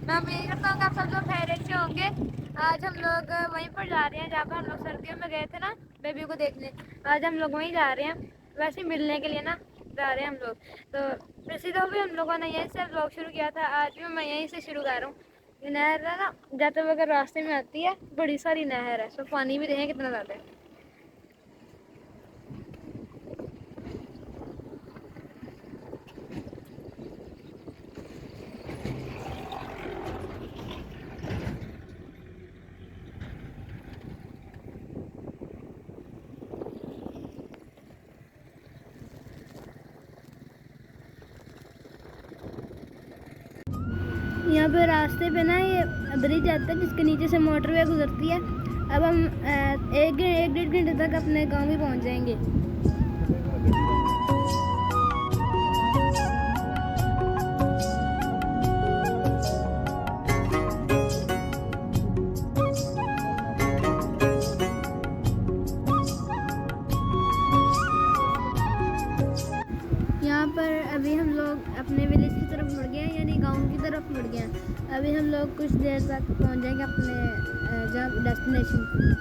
मैं उम्मीद करता हूँ कि आप सब लोग खैरियत से होंगे। आज हम लोग वहीं पर जा रहे हैं जहाँ पर हम लोग सर्दियों में गए थे ना बेबी को देखने। आज हम लोग वहीं जा रहे हैं, वैसे मिलने के लिए ना जा रहे हैं हम लोग। तो वैसे तो भी हम लोगों ने यहीं से ब्लॉग शुरू किया था, आज भी मैं यहीं से शुरू कर रहा हूँ। नहर है ना, जाते हुए अगर रास्ते में आती है, बड़ी सारी नहर है, तो पानी भी देखें कितना ज़्यादा है। यहाँ पे रास्ते पे ना ये ब्रिज आता है जिसके नीचे से मोटरवे गुजरती है। अब हम एक डेढ़ घंटे तक अपने गांव भी पहुँच जाएंगे। यहाँ पर अभी हम लोग अपने विलेज की तरफ मुड़ गए हैं, यानी गांव की तरफ मुड़ गए हैं। अभी हम लोग कुछ देर तक पहुँच जाएंगे अपने जहाँ डेस्टिनेशन।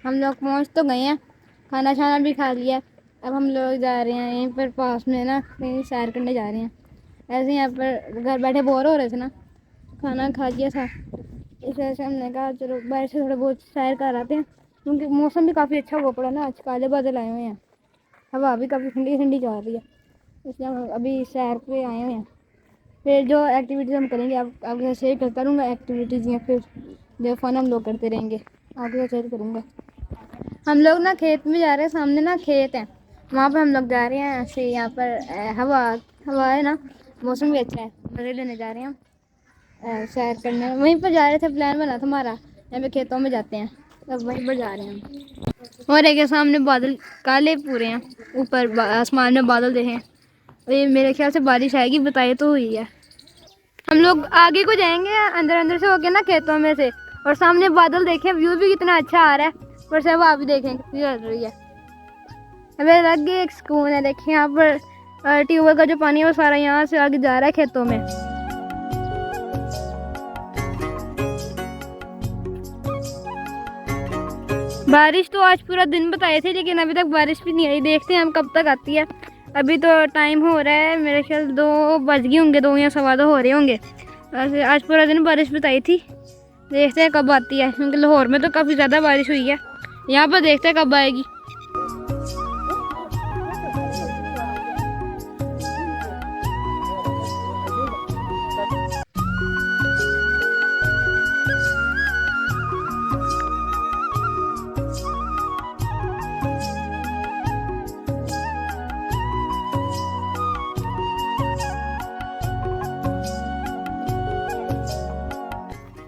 हम लोग पहुँच तो गए हैं, खाना छाना भी खा लिया। अब हम लोग जा रहे हैं यहीं पर पास में ना कहीं सैर करने जा रहे हैं। ऐसे यहाँ पर घर बैठे बोर हो रहे थे ना, खाना खा लिया था, इस वजह से हमने कहा चलो बाहर से थोड़ा बहुत सैर कर आते हैं, क्योंकि मौसम भी काफ़ी अच्छा हुआ पड़ा ना, आज काले बादल आए हुए हैं, हवा भी काफ़ी ठंडी ठंडी जा रही है, इसलिए हम अभी सैर पे आए हुए हैं। फिर जो एक्टिविटीज़ हम करेंगे आपके साथ शेयर करता रहूँगा एक्टिविटीज़, या फिर जो फन हम लोग करते रहेंगे आपके साथ शेयर करूँगा। हम लोग ना खेत में जा रहे हैं, सामने ना खेत है, वहाँ पर हम लोग जा रहे हैं। ऐसे यहाँ पर हवा हवा है ना, मौसम भी अच्छा है, मज़े लेने जा रहे हैं हम सैर करने। वहीं पर जा रहे थे, प्लान बना था हमारा यहाँ पे खेतों में जाते हैं, तब वहीं पर जा रहे हैं हम। और एक सामने बादल काले पूरे हैं, ऊपर आसमान में बादल देखें, ये मेरे ख्याल से बारिश आएगी, बताई तो हुई है। हम लोग आगे को जाएंगे अंदर अंदर से होके ना खेतों में से, और सामने बादल देखें, व्यू भी कितना अच्छा आ रहा है, पर से हवा भी देखें कितनी चल रही है। हमें अलग ही एक सुकून है। देखें यहाँ पर ट्यूबवेल का जो पानी है वो सारा यहाँ से आगे जा रहा है खेतों में। बारिश तो आज पूरा दिन बताए थे, लेकिन अभी तक बारिश भी नहीं आई, देखते हैं हम कब तक आती है। अभी तो टाइम हो रहा है, मेरे ख्याल 2 बज गए होंगे, 2 या सवा 2 हो रहे होंगे। आज पूरा दिन बारिश बताई थी, देखते हैं कब आती है, क्योंकि लाहौर में तो काफ़ी ज़्यादा बारिश हुई है, यहाँ पर देखते हैं कब आएगी।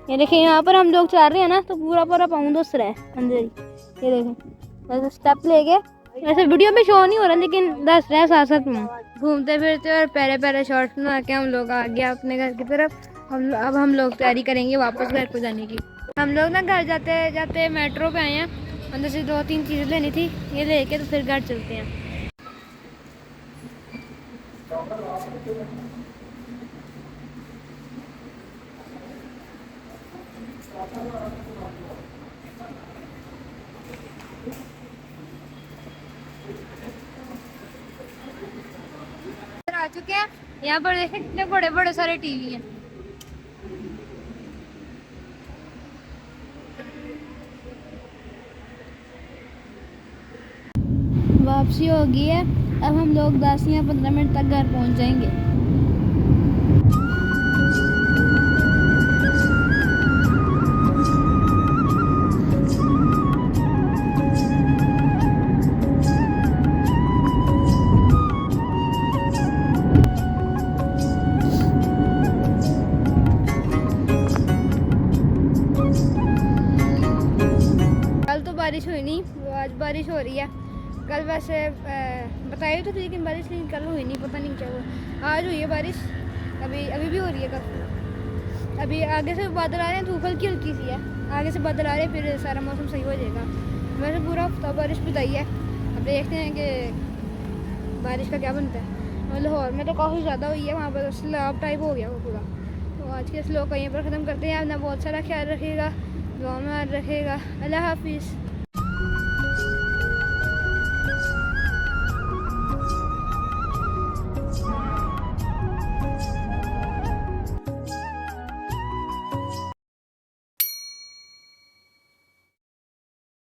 ये देखें यहाँ पर हम लोग चल रहे हैं ना, तो पूरा पूरा पाँव धुस रहा है अंदर ही। ये देखें ऐसे स्टेप लेके, ऐसे वीडियो में शो नहीं हो रहा, लेकिन दस रहा है साथ साथ में। घूमते फिरते और प्यारे प्यारे शॉर्ट्स बना के हम लोग आ गया अपने घर की तरफ। अब हम लोग तैयारी करेंगे वापस घर को जाने की। हम लोग ना घर जाते जाते मेट्रो पे आए हैं, अंदर से 2-3 चीज़ें लेनी थी, ये लेके तो फिर घर चलते हैं। आ चुके हैं, यहाँ पर देखें कितने बड़े बड़े सारे टीवी हैं। वापसी हो गई है। अब हम लोग 10 या 15 मिनट तक घर पहुंच जाएंगे। कल तो बारिश हुई नहीं, आज बारिश हो रही है। कल वैसे बताया तो थी लेकिन बारिश, लेकिन कल हुई नहीं, पता नहीं क्या हुआ। आज हुई है बारिश, अभी अभी भी हो रही है कल। अभी आगे से बादल आ रहे हैं, धूप हल्की हल्की सी है, आगे से बादल आ रहे हैं, फिर सारा मौसम सही हो जाएगा। वैसे पूरा हफ्ता बारिश बताई है, अब देखते हैं कि बारिश का क्या बनता है। लाहौर में तो काफ़ी ज़्यादा हुई है, वहाँ पर सैलाब टाइप हो गया वो पूरा। तो आज के इस लोग कहीं पर ख़त्म करते हैं। अपना बहुत सारा ख्याल रखिएगा, दुआ में याद रखिएगा। अल्लाह हाफिज़।